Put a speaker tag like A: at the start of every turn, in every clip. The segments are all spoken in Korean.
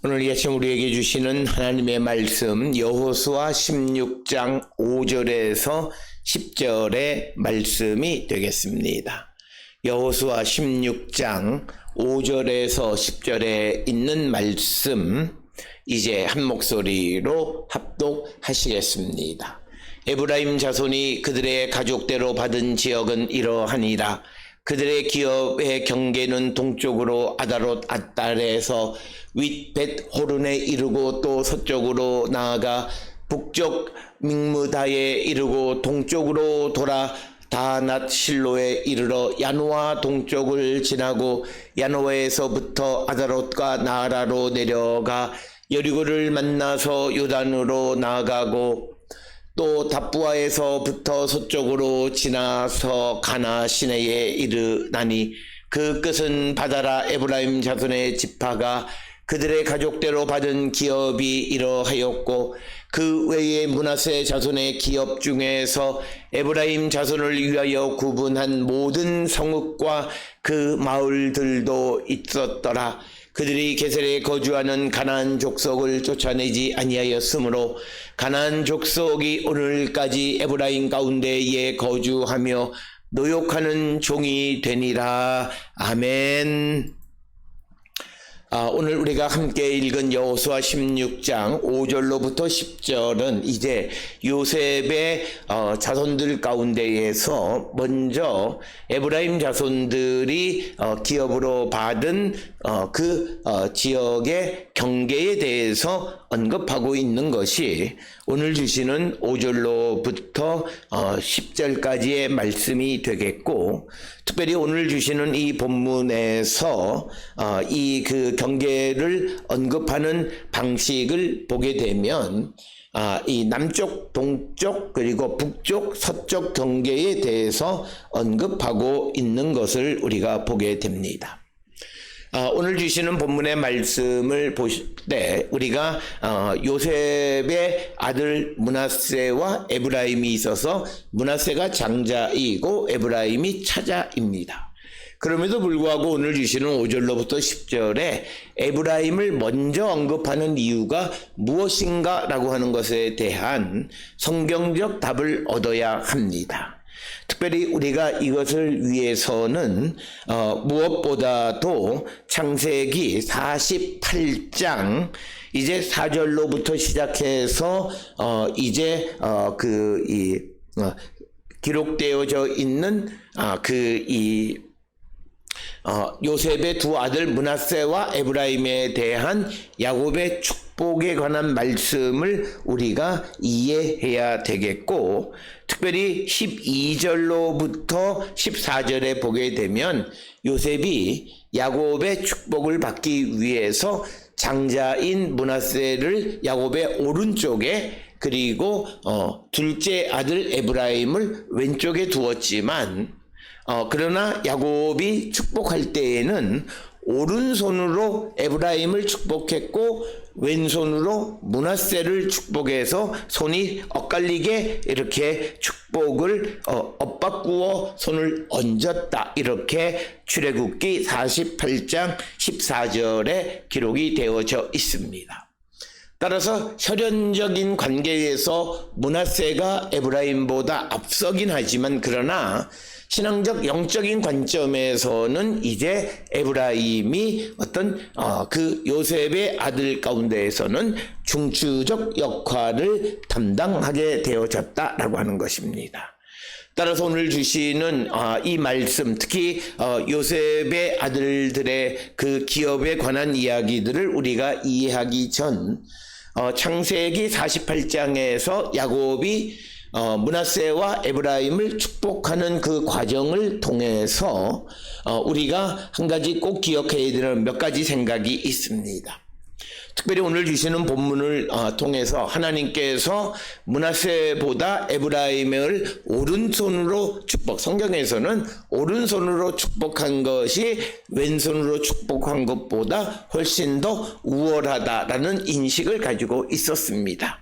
A: 오늘 이 아침 우리에게 주시는 하나님의 말씀 여호수아 16장 5절에서 10절의 말씀이 되겠습니다. 여호수아 16장 5절에서 10절에 있는 말씀 이제 한 목소리로 합독하시겠습니다. 에브라임 자손이 그들의 가족대로 받은 지역은 이러하니라. 그들의 기업의 경계는 동쪽으로 아다롯 앗달에서 윗벳 호른에 이르고 또 서쪽으로 나아가 북쪽 믹무다에 이르고 동쪽으로 돌아 다낫 실로에 이르러 야노아 동쪽을 지나고 야노아에서부터 아다롯과 나아라로 내려가 여리고를 만나서 요단으로 나아가고 또 답부아에서부터 서쪽으로 지나서 가나 시내에 이르나니 그 끝은 바다라. 에브라임 자손의 지파가 그들의 가족대로 받은 기업이 이러하였고 그 외에 므낫세 자손의 기업 중에서 에브라임 자손을 위하여 구분한 모든 성읍과 그 마을들도 있었더라. 그들이 게셀에 거주하는 가나안 족속을 쫓아내지 아니하였으므로 가나안 족속이 오늘까지 에브라임 가운데에 거주하며 노역하는 종이 되니라. 아멘. 오늘 우리가 함께 읽은 여호수아 16장 5절로부터 10절은 이제 요셉의 자손들 가운데에서 먼저 에브라임 자손들이 기업으로 받은 그 지역의 경계에 대해서 언급하고 있는 것이 오늘 주시는 5절로부터 10절까지의 말씀이 되겠고, 특별히 오늘 주시는 이 본문에서 이 그 경계를 언급하는 방식을 보게 되면 이 남쪽, 동쪽, 그리고 북쪽, 서쪽 경계에 대해서 언급하고 있는 것을 우리가 보게 됩니다. 오늘 주시는 본문의 말씀을 보실 때 우리가 요셉의 아들 므낫세와 에브라임이 있어서 므낫세가 장자이고 에브라임이 차자입니다. 그럼에도 불구하고 오늘 주시는 5절로부터 10절에 에브라임을 먼저 언급하는 이유가 무엇인가 라고 하는 것에 대한 성경적 답을 얻어야 합니다. 특별히 우리가 이것을 위해서는 무엇보다도 창세기 48장 이제 4절로부터 시작해서 이제 기록되어져 있는 요셉의 두 아들 므낫세와 에브라임에 대한 야곱의 축복에 관한 말씀을 우리가 이해해야 되겠고, 특별히 12절로부터 14절에 보게 되면 요셉이 야곱의 축복을 받기 위해서 장자인 므낫세를 야곱의 오른쪽에 그리고 둘째 아들 에브라임을 왼쪽에 두었지만 그러나 야곱이 축복할 때에는 오른손으로 에브라임을 축복했고 왼손으로 므낫세를 축복해서 손이 엇갈리게 이렇게 축복을 엇바꾸어 손을 얹었다. 이렇게 출애굽기 48장 14절에 기록이 되어져 있습니다. 따라서 혈연적인 관계에서 므낫세가 에브라임보다 앞서긴 하지만 그러나 신앙적 영적인 관점에서는 이제 에브라임이 어떤 그 요셉의 아들 가운데에서는 중추적 역할을 담당하게 되어졌다라고 하는 것입니다. 따라서 오늘 주시는 이 말씀, 특히 요셉의 아들들의 그 기업에 관한 이야기들을 우리가 이해하기 전 창세기 48장에서 야곱이 므낫세와 에브라임을 축복하는 그 과정을 통해서 우리가 한 가지 꼭 기억해야 되는 몇 가지 생각이 있습니다. 특별히 오늘 주시는 본문을 통해서 하나님께서 므낫세보다 에브라임을 오른손으로 성경에서는 오른손으로 축복한 것이 왼손으로 축복한 것보다 훨씬 더 우월하다라는 인식을 가지고 있었습니다.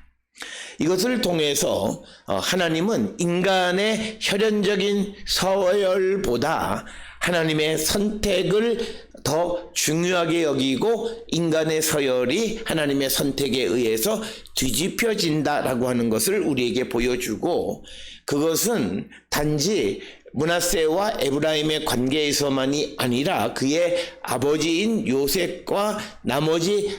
A: 이것을 통해서 하나님은 인간의 혈연적인 서열보다 하나님의 선택을 더 중요하게 여기고 인간의 서열이 하나님의 선택에 의해서 뒤집혀진다라고 하는 것을 우리에게 보여주고, 그것은 단지 므낫세와 에브라임의 관계에서만이 아니라 그의 아버지인 요셉과 나머지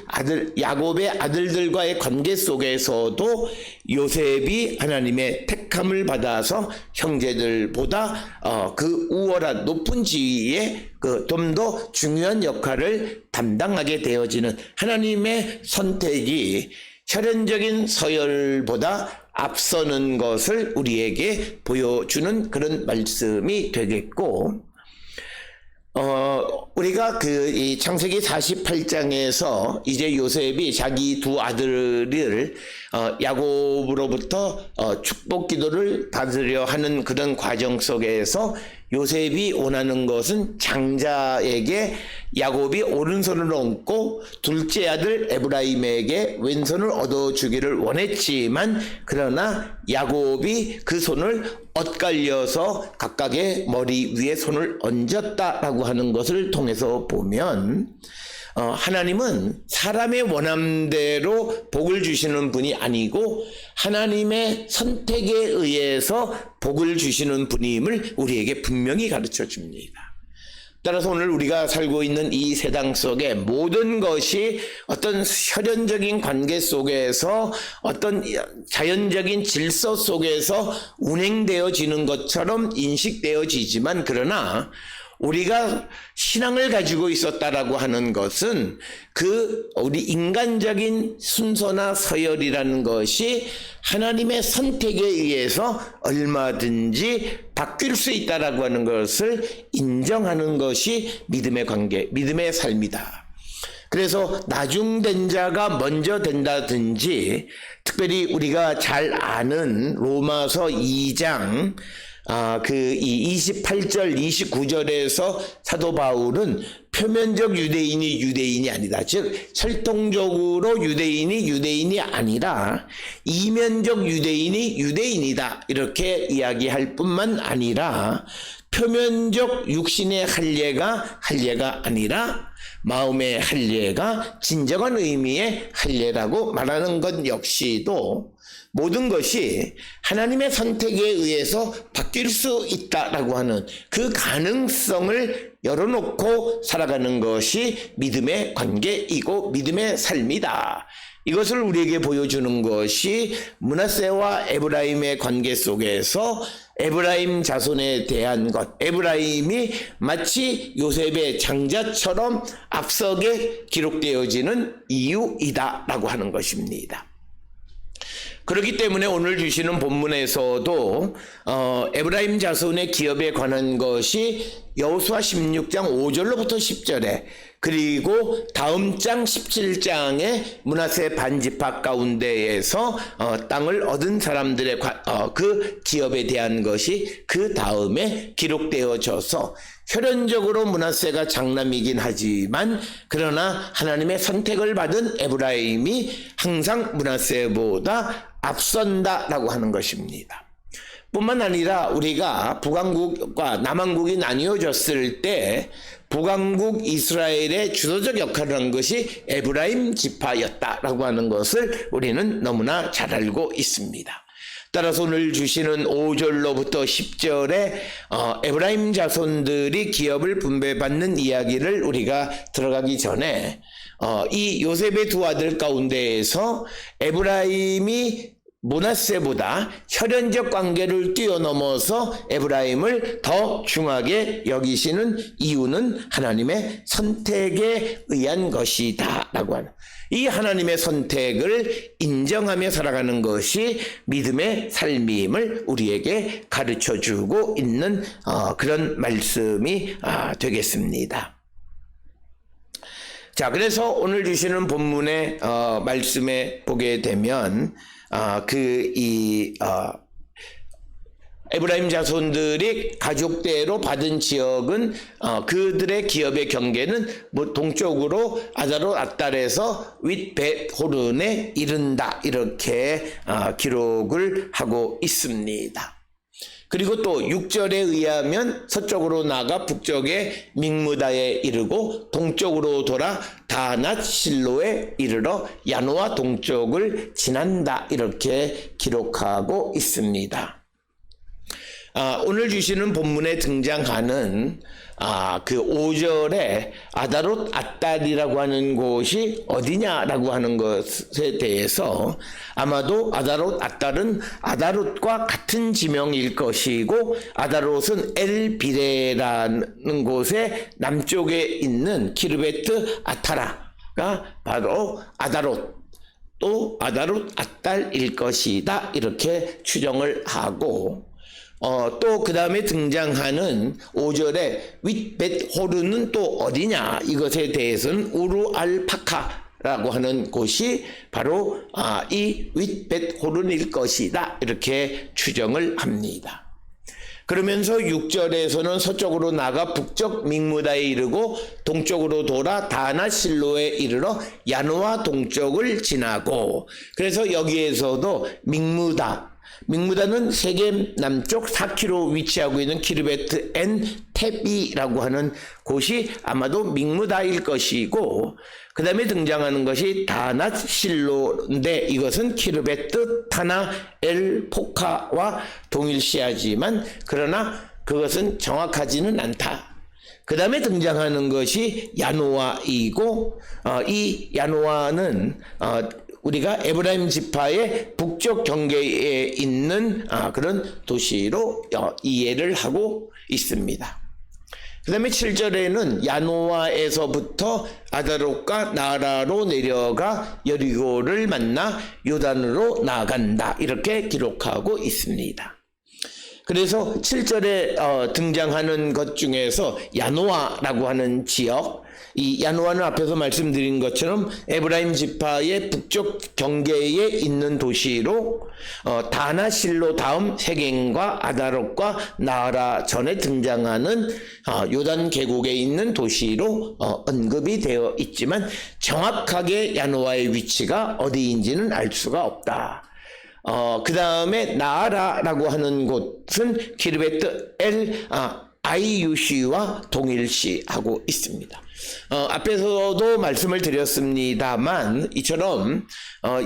A: 야곱의 아들들과의 관계 속에서도 요셉이 하나님의 택함을 받아서 형제들보다 그 우월한 높은 지위에 좀 더 중요한 역할을 담당하게 되어지는 하나님의 선택이 혈연적인 서열보다 앞서는 것을 우리에게 보여주는 그런 말씀이 되겠고, 우리가 이 창세기 48장에서 이제 요셉이 자기 두 아들을 야곱으로부터 축복 기도를 받으려 하는 그런 과정 속에서 요셉이 원하는 것은 장자에게 야곱이 오른손을 얹고 둘째 아들 에브라임에게 왼손을 얻어주기를 원했지만, 그러나 야곱이 그 손을 엇갈려서 각각의 머리 위에 손을 얹었다라고 하는 것을 통해서 보면, 하나님은 사람의 원함대로 복을 주시는 분이 아니고 하나님의 선택에 의해서 복을 주시는 분임을 우리에게 분명히 가르쳐 줍니다. 따라서 오늘 우리가 살고 있는 이 세상 속에 모든 것이 어떤 혈연적인 관계 속에서 어떤 자연적인 질서 속에서 운행되어지는 것처럼 인식되어지지만, 그러나 우리가 신앙을 가지고 있었다라고 하는 것은 우리 인간적인 순서나 서열이라는 것이 하나님의 선택에 의해서 얼마든지 바뀔 수 있다라고 하는 것을 인정하는 것이 믿음의 관계, 믿음의 삶이다. 그래서 나중된 자가 먼저 된다든지, 특별히 우리가 잘 아는 로마서 2장 이 28절 29절에서 사도 바울은 표면적 유대인이 아니다, 즉 철통적으로 유대인이 아니라 이면적 유대인이다, 이렇게 이야기할 뿐만 아니라 표면적 육신의 할례가 아니라 마음의 할례가 진정한 의미의 할례라고 말하는 것 역시도 모든 것이 하나님의 선택에 의해서 바뀔 수 있다라고 하는 그 가능성을 열어놓고 살아가는 것이 믿음의 관계이고 믿음의 삶이다. 이것을 우리에게 보여주는 것이 므낫세와 에브라임의 관계 속에서 에브라임 자손에 대한 것, 에브라임이 마치 요셉의 장자처럼 앞서게 기록되어지는 이유이다라고 하는 것입니다. 그렇기 때문에 오늘 주시는 본문에서도 에브라임 자손의 기업에 관한 것이 여호수아 16장 5절로부터 10절에, 그리고 다음 장 17장에 므낫세 반지파 가운데에서 땅을 얻은 사람들의 그 기업에 대한 것이 그 다음에 기록되어져서, 혈연적으로 므낫세가 장남이긴 하지만 그러나 하나님의 선택을 받은 에브라임이 항상 므낫세보다 앞선다라고 하는 것입니다. 뿐만 아니라 우리가 북왕국과 남왕국이 나뉘어졌을 때 북왕국 이스라엘의 주도적 역할을 한 것이 에브라임 지파였다라고 하는 것을 우리는 너무나 잘 알고 있습니다. 따라서 오늘 주시는 5절로부터 10절에 에브라임 자손들이 기업을 분배받는 이야기를 우리가 들어가기 전에 이 요셉의 두 아들 가운데에서 에브라임이 므낫세보다 혈연적 관계를 뛰어넘어서 에브라임을 더 중하게 여기시는 이유는 하나님의 선택에 의한 것이다 라고 하는, 이 하나님의 선택을 인정하며 살아가는 것이 믿음의 삶임을 우리에게 가르쳐주고 있는 그런 말씀이 되겠습니다. 자, 그래서 오늘 주시는 본문의 말씀에 보게 되면 에브라임 자손들이 가족대로 받은 지역은 그들의 기업의 경계는 동쪽으로 아다롯 앗달에서 윗벳호른에 이른다, 이렇게 기록을 하고 있습니다. 그리고 또 6절에 의하면 서쪽으로 나가 북쪽의 믹무다에 이르고 동쪽으로 돌아 다낫 실로에 이르러 야노아 동쪽을 지난다. 이렇게 기록하고 있습니다. 오늘 주시는 본문에 등장하는 그 5절에 아다롯 앗달이라고 하는 곳이 어디냐라고 하는 것에 대해서 아마도 아다롯 앗달은 아다롯과 같은 지명일 것이고 아다롯은 엘비레라는 곳의 남쪽에 있는 키르베트 아타라가 바로 아다롯 또 아다롯 앗달일 것이다. 이렇게 추정을 하고 또 그 다음에 등장하는 5절에 윗벳 호르는 또 어디냐 이것에 대해서는 우루 알파카라고 하는 곳이 바로 이 윗벳 호른일 것이다. 이렇게 추정을 합니다. 그러면서 6절에서는 서쪽으로 나가 북쪽 믹무다에 이르고 동쪽으로 돌아 다낫 실로에 이르러 야노아 동쪽을 지나고, 그래서 여기에서도 믹무다는 세겜 남쪽 4km 위치하고 있는 키르베트 엔 테비라고 하는 곳이 아마도 믹무다일 것이고, 그 다음에 등장하는 것이 다낫 실로인데 이것은 키르베트 타나 엘 포카와 동일시하지만 그러나 그것은 정확하지는 않다. 그 다음에 등장하는 것이 야노아이고 이 야노아는 우리가 에브라임 지파의 북쪽 경계에 있는 그런 도시로 이해를 하고 있습니다. 그 다음에 7절에는 야노아에서부터 아다롯과 나라로 내려가 여리고를 만나 요단으로 나간다. 이렇게 기록하고 있습니다. 그래서 7절에 등장하는 것 중에서 야노아라고 하는 지역, 이 야노아는 앞에서 말씀드린 것처럼 에브라임 지파의 북쪽 경계에 있는 도시로 다나실로 다음 세겜과 아다롯과 나라 전에 등장하는 요단 계곡에 있는 도시로 언급이 되어 있지만 정확하게 야노아의 위치가 어디인지는 알 수가 없다. 그 다음에 나라라고 하는 곳은 키르베트 엘 아이유시와 동일시하고 있습니다. 앞에서도 말씀을 드렸습니다만 이처럼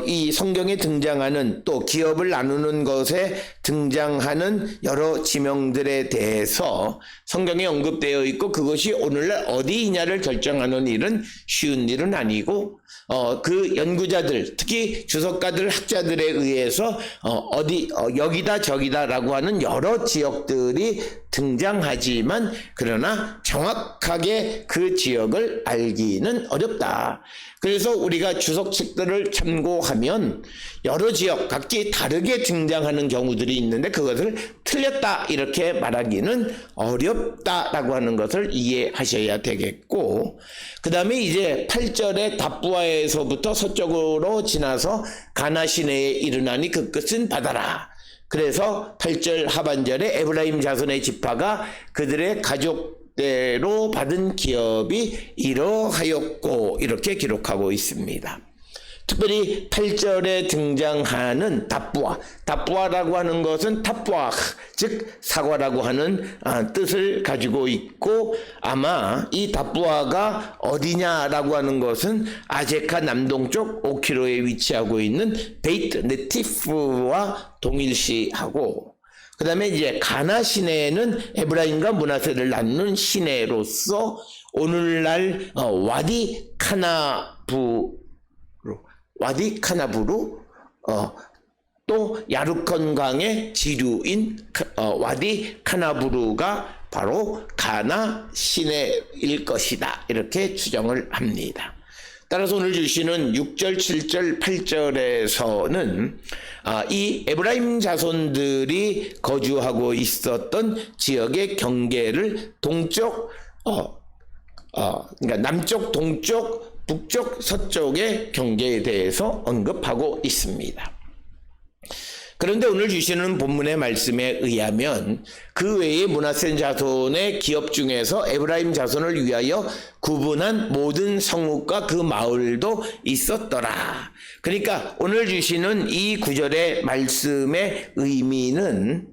A: 이 성경에 등장하는 또 기업을 나누는 것에 등장하는 여러 지명들에 대해서 성경에 언급되어 있고 그것이 오늘날 어디이냐를 결정하는 일은 쉬운 일은 아니고 그 연구자들 특히 주석가들 학자들에 의해서 여기다 저기다라고 하는 여러 지역들이 등장하지만 그러나 정확하게 그 지역을 알기는 어렵다. 그래서 우리가 주석책들을 참고하면 여러 지역 각기 다르게 등장하는 경우들이 있는데 그것을 틀렸다 이렇게 말하기는 어렵다라고 하는 것을 이해하셔야 되겠고, 그 다음에 이제 8절에 답부아에서부터 서쪽으로 지나서 가나 시내에 이르나니 그 끝은 바다라. 그래서 8절 하반절에 에브라임 자손의 지파가 그들의 가족대로 받은 기업이 이러하였고 이렇게 기록하고 있습니다. 특별히 8절에 등장하는 답부아라고 하는 것은 탑부아 즉 사과라고 하는 뜻을 가지고 있고, 아마 이 답부아가 어디냐라고 하는 것은 아제카 남동쪽 5km에 위치하고 있는 베이트 네티프와 동일시하고, 그 다음에 이제 가나 시내에는 에브라임과 므낫세를 나누는 시내로서 오늘날 와디 카나부루 또 야르콘 강의 지류인 와디 카나부루가 바로 가나 시내일 것이다 이렇게 추정을 합니다. 따라서 오늘 주시는 6절, 7절, 8절에서는 이 에브라임 자손들이 거주하고 있었던 지역의 경계를 동쪽, 그러니까 남쪽, 동쪽, 북쪽, 서쪽의 경계에 대해서 언급하고 있습니다. 그런데 오늘 주시는 본문의 말씀에 의하면 그 외에 므낫세 자손의 기업 중에서 에브라임 자손을 위하여 구분한 모든 성읍과 그 마을도 있었더라. 그러니까 오늘 주시는 이 구절의 말씀의 의미는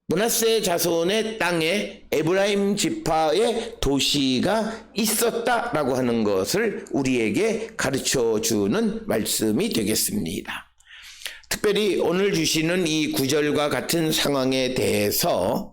A: 므낫세 자손의 땅에 에브라임 지파의 도시가 있었다라고 하는 것을 우리에게 가르쳐 주는 말씀이 되겠습니다. 특별히 오늘 주시는 이 구절과 같은 상황에 대해서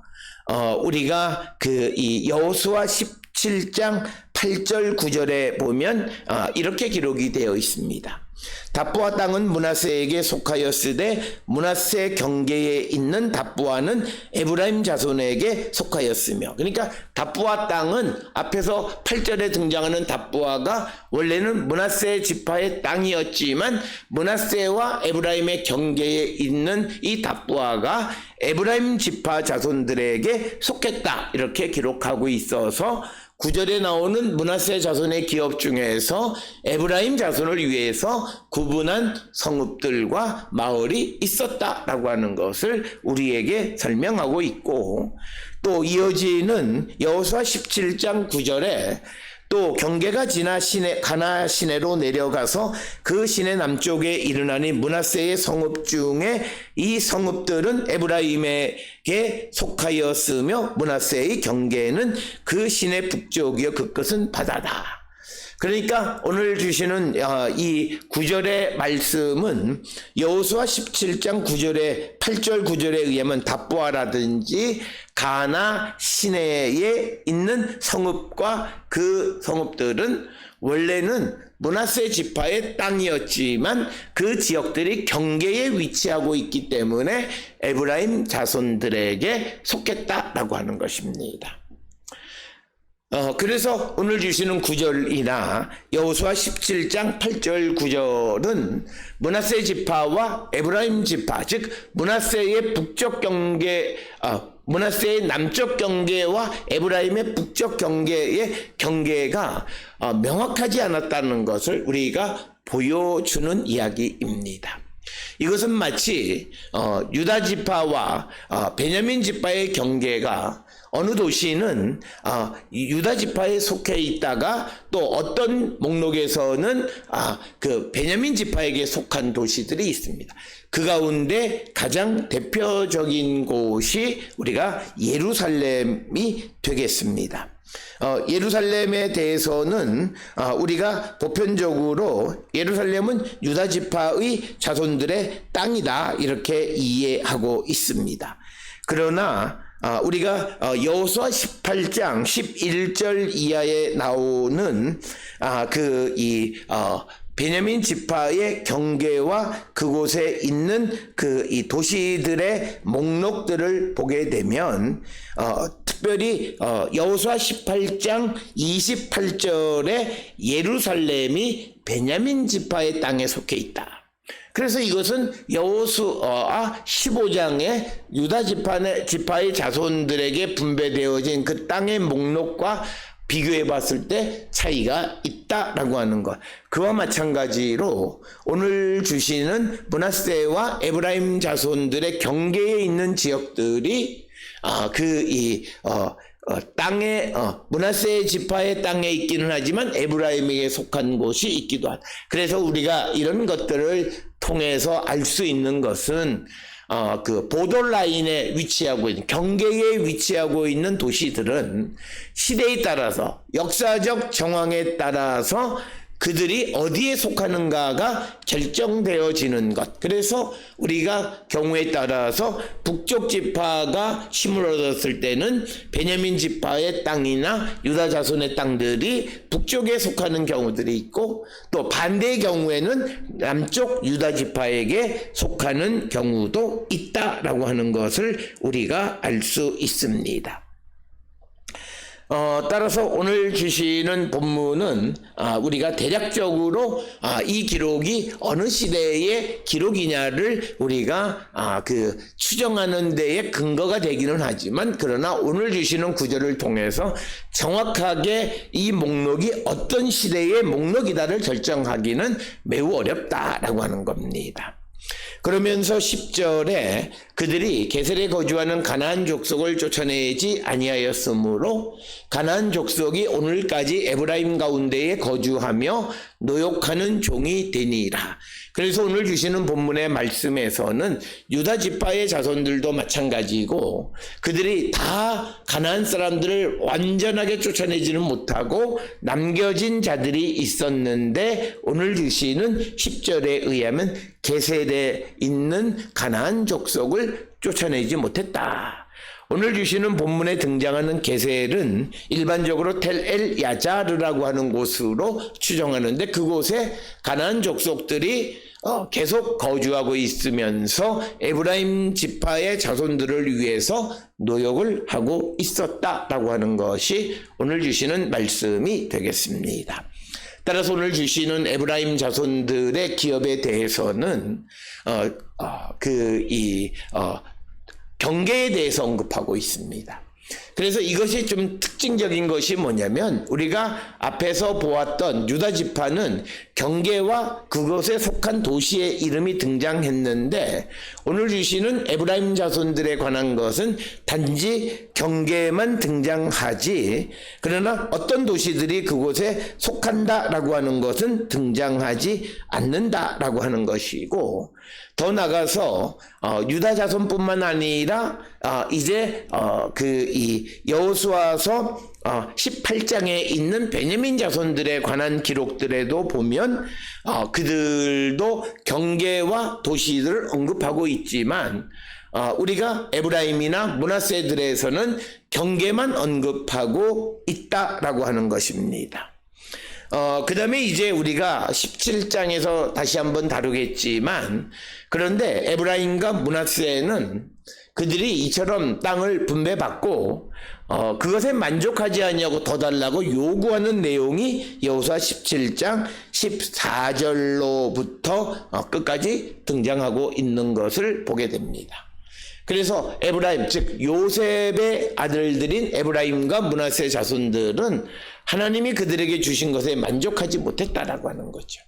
A: 우리가 이 여호수아 17장 8절 9절에 보면 이렇게 기록이 되어 있습니다. 답부아 땅은 므낫세에게 속하였으되 므낫세 경계에 있는 답부아는 에브라임 자손에게 속하였으며, 그러니까 답부아 땅은 앞에서 8절에 등장하는 답부아가 원래는 므낫세 지파의 땅이었지만 므낫세와 에브라임의 경계에 있는 이 답부아가 에브라임 지파 자손들에게 속했다, 이렇게 기록하고 있어서 9절에 나오는 므낫세 자손의 기업 중에서 에브라임 자손을 위해서 구분한 성읍들과 마을이 있었다라고 하는 것을 우리에게 설명하고 있고, 또 이어지는 여호수아 17장 9절에 또 경계가 지나 가나 시내로 내려가서 그 시내 남쪽에 이르나니 므낫세의 성읍 중에 이 성읍들은 에브라임에게 속하였으며 므낫세의 경계는 그 시내 북쪽이요 그 끝은 바다다. 그러니까 오늘 주시는 이 9절의 말씀은 여호수아 17장 9절에 8절 9절에 의하면 답부아라든지 가나 시내에 있는 성읍과 그 성읍들은 원래는 므낫세 지파의 땅이었지만 그 지역들이 경계에 위치하고 있기 때문에 에브라임 자손들에게 속했다라고 하는 것입니다. 그래서 오늘 주시는 9절이나 여호수아 17장 8절 9절은 므낫세 지파와 에브라임 지파, 즉 므낫세의 북쪽 경계, 므낫세의 남쪽 경계와 에브라임의 북쪽 경계의 경계가 명확하지 않았다는 것을 우리가 보여주는 이야기입니다. 이것은 마치 유다 지파와 베냐민 지파의 경계가 어느 도시는 유다 지파에 속해 있다가 또 어떤 목록에서는 그 베냐민 지파에게 속한 도시들이 있습니다. 그 가운데 가장 대표적인 곳이 우리가 예루살렘이 되겠습니다. 예루살렘에 대해서는 우리가 보편적으로 예루살렘은 유다 지파의 자손들의 땅이다, 이렇게 이해하고 있습니다. 그러나 우리가 여호수아 18장 11절 이하에 나오는 베냐민 지파의 경계와 그곳에 있는 이 도시들의 목록들을 보게 되면 특별히 여호수아 18장 28절에 예루살렘이 베냐민 지파의 땅에 속해 있다. 그래서 이것은 여호수아 15장에 유다 지파의 자손들에게 분배되어진 그 땅의 목록과 비교해 봤을 때 차이가 있다라고 하는 것. 그와 마찬가지로 오늘 주시는 므낫세와 에브라임 자손들의 경계에 있는 지역들이 땅에 므낫세 지파의 땅에 있기는 하지만 에브라임에게 속한 곳이 있기도 하다. 그래서 우리가 이런 것들을 통해서 알 수 있는 것은 그 보더라인에 위치하고 있는, 경계에 위치하고 있는 도시들은 시대에 따라서, 역사적 정황에 따라서 그들이 어디에 속하는가가 결정되어지는 것. 그래서 우리가 경우에 따라서 북쪽 지파가 힘을 얻었을 때는 베냐민 지파의 땅이나 유다 자손의 땅들이 북쪽에 속하는 경우들이 있고, 또 반대의 경우에는 남쪽 유다 지파에게 속하는 경우도 있다라고 하는 것을 우리가 알 수 있습니다. 따라서 오늘 주시는 본문은 우리가 대략적으로 이 기록이 어느 시대의 기록이냐를 우리가 추정하는 데에 근거가 되기는 하지만, 그러나 오늘 주시는 구절을 통해서 정확하게 이 목록이 어떤 시대의 목록이다를 결정하기는 매우 어렵다라고 하는 겁니다. 그러면서 10절에 그들이 게셀에 거주하는 가나안 족속을 쫓아내지 아니하였으므로 가나안 족속이 오늘까지 에브라임 가운데에 거주하며 노역하는 종이 되니라. 그래서 오늘 주시는 본문의 말씀에서는 유다 지파의 자손들도 마찬가지고 그들이 다 가나안 사람들을 완전하게 쫓아내지는 못하고 남겨진 자들이 있었는데 오늘 주시는 10절에 의하면 게셀에 있는 가나안 족속을 쫓아내지 못했다. 오늘 주시는 본문에 등장하는 게셀은 일반적으로 텔 엘 야자르라고 하는 곳으로 추정하는데 그곳에 가나안 족속들이 계속 거주하고 있으면서 에브라임 지파의 자손들을 위해서 노역을 하고 있었다라고 하는 것이 오늘 주시는 말씀이 되겠습니다. 따라서 오늘 주시는 에브라임 자손들의 기업에 대해서는 경계에 대해서 언급하고 있습니다. 그래서 이것이 좀 특징적인 것이 뭐냐면 우리가 앞에서 보았던 유다 지파는 경계와 그것에 속한 도시의 이름이 등장했는데 오늘 주시는 에브라임 자손들에 관한 것은 단지 경계만 등장하지 그러나 어떤 도시들이 그곳에 속한다라고 하는 것은 등장하지 않는다라고 하는 것이고 더 나가서 유다 자손뿐만 아니라 이제 이 여호수아서 18장에 있는 베냐민 자손들에 관한 기록들에도 보면 그들도 경계와 도시들을 언급하고 있지만 우리가 에브라임이나 므낫세들에서는 경계만 언급하고 있다라고 하는 것입니다. 그 다음에 이제 우리가 17장에서 다시 한번 다루겠지만 그런데 에브라임과 므낫세는 그들이 이처럼 땅을 분배받고 그것에 만족하지 아니하고 더 달라고 요구하는 내용이 여호수아 17장 14절로부터 끝까지 등장하고 있는 것을 보게 됩니다. 그래서 에브라임 즉 요셉의 아들들인 에브라임과 므낫세 자손들은 하나님이 그들에게 주신 것에 만족하지 못했다라고 하는 거죠.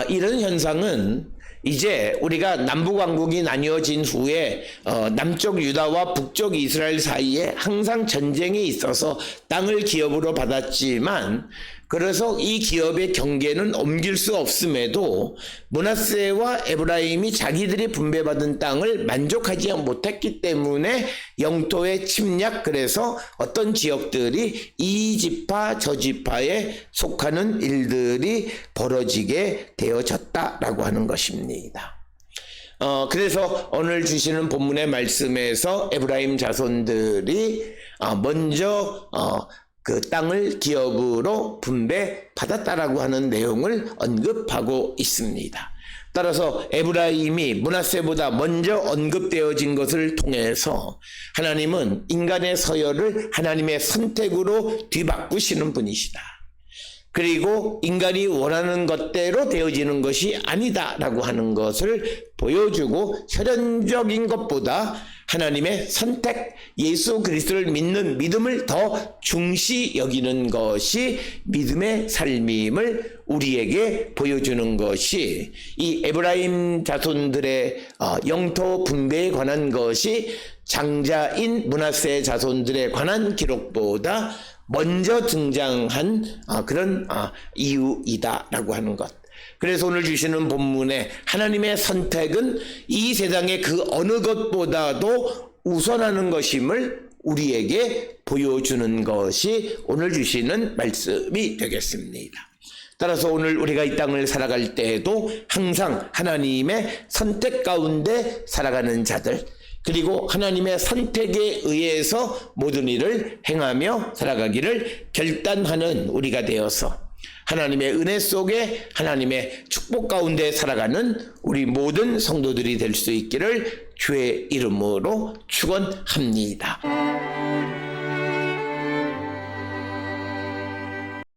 A: 이런 현상은 이제 우리가 남북왕국이 나뉘어진 후에 남쪽 유다와 북쪽 이스라엘 사이에 항상 전쟁이 있어서 땅을 기업으로 받았지만 그래서 이 기업의 경계는 옮길 수 없음에도 므낫세와 에브라임이 자기들이 분배받은 땅을 만족하지 못했기 때문에 영토의 침략 그래서 어떤 지역들이 이 지파 저 지파에 속하는 일들이 벌어지게 되어졌다라고 하는 것입니다. 그래서 오늘 주시는 본문의 말씀에서 에브라임 자손들이 먼저 그 땅을 기업으로 분배받았다라고 하는 내용을 언급하고 있습니다. 따라서 에브라임이 므낫세보다 먼저 언급되어진 것을 통해서 하나님은 인간의 서열을 하나님의 선택으로 뒤바꾸시는 분이시다. 그리고 인간이 원하는 것대로 되어지는 것이 아니다라고 하는 것을 보여주고 혈연적인 것보다 하나님의 선택, 예수 그리스도를 믿는 믿음을 더 중시 여기는 것이 믿음의 삶임을 우리에게 보여주는 것이 이 에브라임 자손들의 영토 분배에 관한 것이 장자인 므낫세 자손들에 관한 기록보다 먼저 등장한 그런 이유이다라고 하는 것. 그래서 오늘 주시는 본문에 하나님의 선택은 이 세상의 그 어느 것보다도 우선하는 것임을 우리에게 보여주는 것이 오늘 주시는 말씀이 되겠습니다. 따라서 오늘 우리가 이 땅을 살아갈 때에도 항상 하나님의 선택 가운데 살아가는 자들 그리고 하나님의 선택에 의해서 모든 일을 행하며 살아가기를 결단하는 우리가 되어서 하나님의 은혜 속에 하나님의 축복 가운데 살아가는 우리 모든 성도들이 될 수 있기를 주의 이름으로 축원합니다.